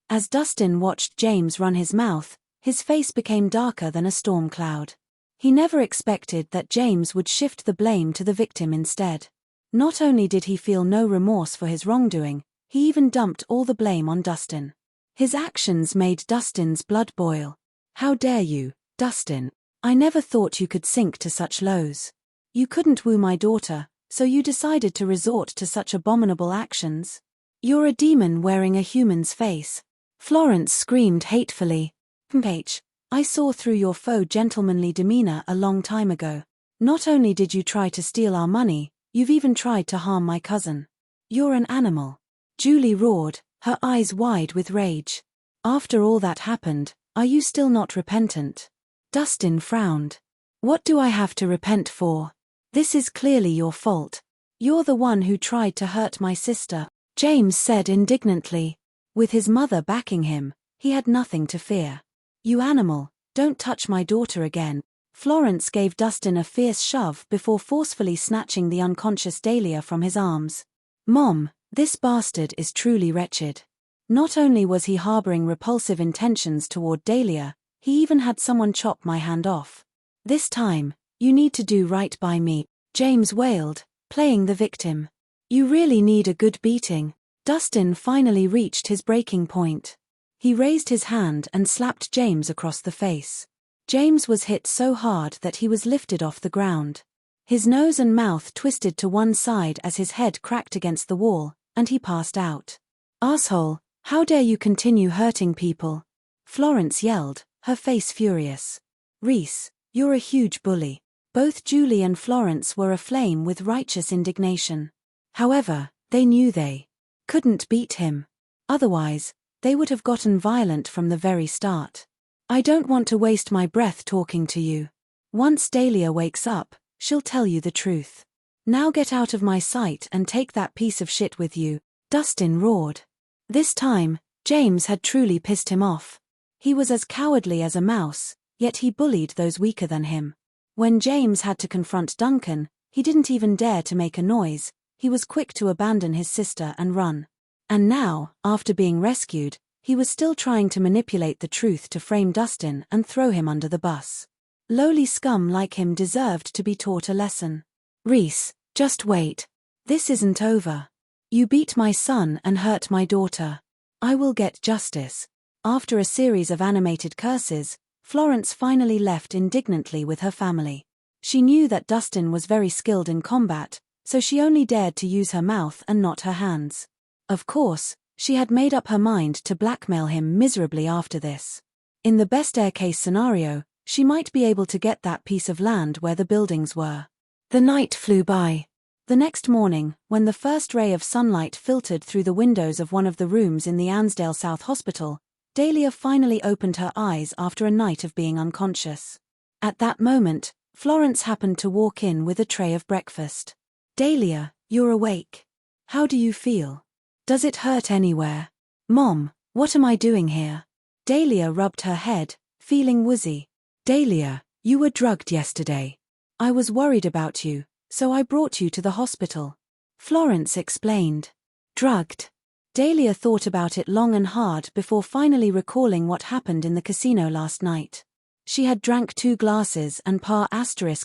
As Dustin watched James run his mouth, his face became darker than a storm cloud. He never expected that James would shift the blame to the victim instead. Not only did he feel no remorse for his wrongdoing, he even dumped all the blame on Dustin. His actions made Dustin's blood boil. "How dare you, Dustin? I never thought you could sink to such lows. You couldn't woo my daughter, so you decided to resort to such abominable actions? You're a demon wearing a human's face." Florence screamed hatefully. "H, I saw through your faux gentlemanly demeanor a long time ago. Not only did you try to steal our money, you've even tried to harm my cousin. You're an animal." Julie roared, her eyes wide with rage. "After all that happened, are you still not repentant?" Dustin frowned. "What do I have to repent for? This is clearly your fault. You're the one who tried to hurt my sister," James said indignantly. With his mother backing him, he had nothing to fear. "You animal, don't touch my daughter again." Florence gave Dustin a fierce shove before forcefully snatching the unconscious Dahlia from his arms. "Mom, this bastard is truly wretched." Not only was he harboring repulsive intentions toward Dahlia, he even had someone chop my hand off. "This time, you need to do right by me," James wailed, playing the victim. "You really need a good beating." Dustin finally reached his breaking point. He raised his hand and slapped James across the face. James was hit so hard that he was lifted off the ground. His nose and mouth twisted to one side as his head cracked against the wall, and he passed out. "Asshole, how dare you continue hurting people?" Florence yelled, her face furious. "Rhys, you're a huge bully." Both Julie and Florence were aflame with righteous indignation. However, they knew they couldn't beat him. Otherwise, they would have gotten violent from the very start. "I don't want to waste my breath talking to you. Once Dahlia wakes up, she'll tell you the truth. Now get out of my sight and take that piece of shit with you," Dustin roared. This time, James had truly pissed him off. He was as cowardly as a mouse, yet he bullied those weaker than him. When James had to confront Duncan, he didn't even dare to make a noise. He was quick to abandon his sister and run. And now, after being rescued, he was still trying to manipulate the truth to frame Dustin and throw him under the bus. Lowly scum like him deserved to be taught a lesson. "Rhys, just wait. This isn't over. You beat my son and hurt my daughter. I will get justice." After a series of animated curses, Florence finally left indignantly with her family. She knew that Dustin was very skilled in combat, so she only dared to use her mouth and not her hands. Of course, she had made up her mind to blackmail him miserably after this. In the best-case scenario, she might be able to get that piece of land where the buildings were. The night flew by. The next morning, when the first ray of sunlight filtered through the windows of one of the rooms in the Ansdale South Hospital, Dahlia finally opened her eyes after a night of being unconscious. At that moment, Florence happened to walk in with a tray of breakfast. "Dahlia, you're awake. How do you feel? Does it hurt anywhere?" "Mom, what am I doing here?" Dahlia rubbed her head, feeling woozy. "Dahlia, you were drugged yesterday. I was worried about you, so I brought you to the hospital." Florence explained. "Drugged?" Dahlia thought about it long and hard before finally recalling what happened in the casino last night. She had drank 2 glasses and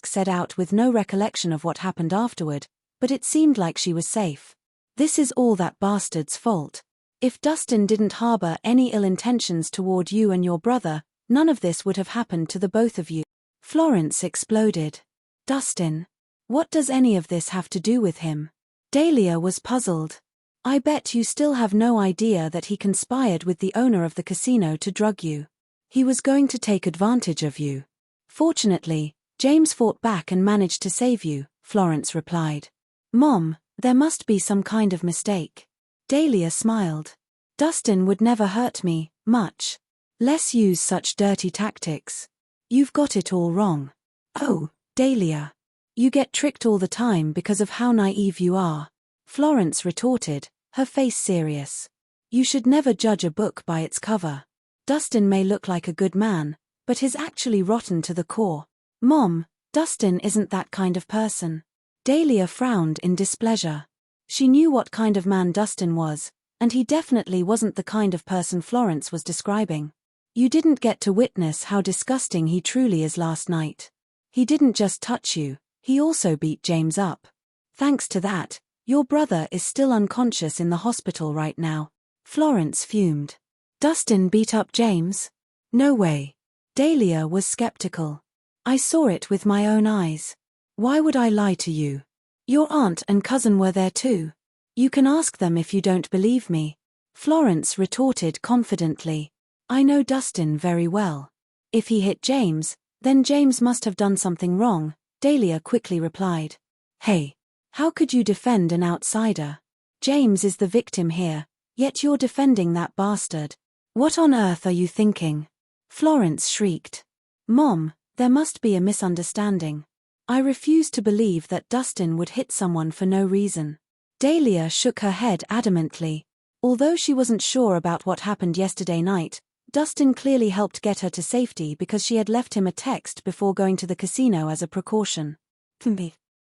said out with no recollection of what happened afterward, but it seemed like she was safe. "This is all that bastard's fault. If Dustin didn't harbor any ill intentions toward you and your brother, none of this would have happened to the both of you." Florence exploded. "Dustin? What does any of this have to do with him?" Dahlia was puzzled. "I bet you still have no idea that he conspired with the owner of the casino to drug you. He was going to take advantage of you. Fortunately, James fought back and managed to save you," Florence replied. "Mom, there must be some kind of mistake." Dahlia smiled. "Dustin would never hurt me, much less use such dirty tactics. You've got it all wrong." "Oh, Dahlia. You get tricked all the time because of how naive you are," Florence retorted, her face serious. "You should never judge a book by its cover. Dustin may look like a good man, but he's actually rotten to the core." "Mom, Dustin isn't that kind of person." Dahlia frowned in displeasure. She knew what kind of man Dustin was, And he definitely wasn't the kind of person Florence was describing. You didn't get to witness how disgusting he truly is last night. He didn't just touch you, he also beat James up. Thanks to that, your brother is still unconscious in the hospital right now. Florence fumed. Dustin beat up James? No way. Dahlia was skeptical. I saw it with my own eyes. Why would I lie to you? Your aunt and cousin were there too. You can ask them if you don't believe me. Florence retorted confidently. I know Dustin very well. If he hit James, then James must have done something wrong, Dahlia quickly replied. Hey, how could you defend an outsider? James is the victim here, yet you're defending that bastard. What on earth are you thinking? Florence shrieked. Mom, there must be a misunderstanding. I refuse to believe that Dustin would hit someone for no reason. Dahlia shook her head adamantly. Although she wasn't sure about what happened yesterday night, Dustin clearly helped get her to safety because she had left him a text before going to the casino as a precaution.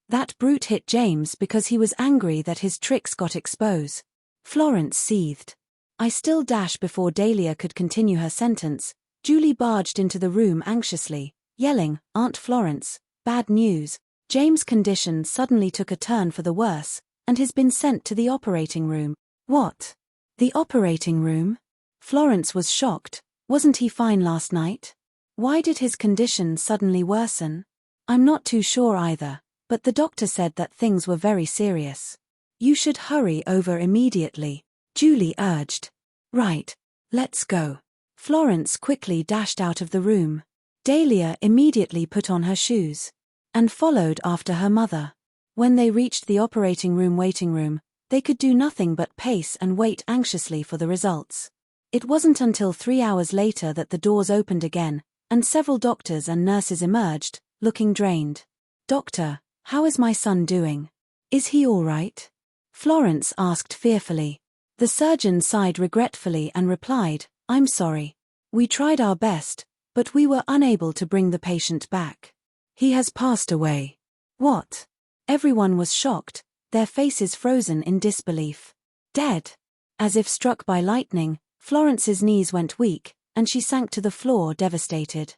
That brute hit James because he was angry that his tricks got exposed. Florence seethed. I still dash before Dahlia could continue her sentence. Julie barged into the room anxiously, yelling, Aunt Florence, bad news. James' condition suddenly took a turn for the worse, and has been sent to the operating room. What? The operating room? Florence was shocked. Wasn't he fine last night? Why did his condition suddenly worsen? I'm not too sure either, but the doctor said that things were very serious. You should hurry over immediately, Julie urged. Right, let's go. Florence quickly dashed out of the room. Dahlia immediately put on her shoes and followed after her mother. When they reached the operating room waiting room, they could do nothing but pace and wait anxiously for the results. It wasn't until 3 hours later that the doors opened again, and several doctors and nurses emerged, looking drained. Doctor, how is my son doing? Is he all right? Florence asked fearfully. The surgeon sighed regretfully and replied, I'm sorry. We tried our best, but we were unable to bring the patient back. He has passed away. What? Everyone was shocked, their faces frozen in disbelief. Dead? As if struck by lightning, Florence's knees went weak, and she sank to the floor devastated.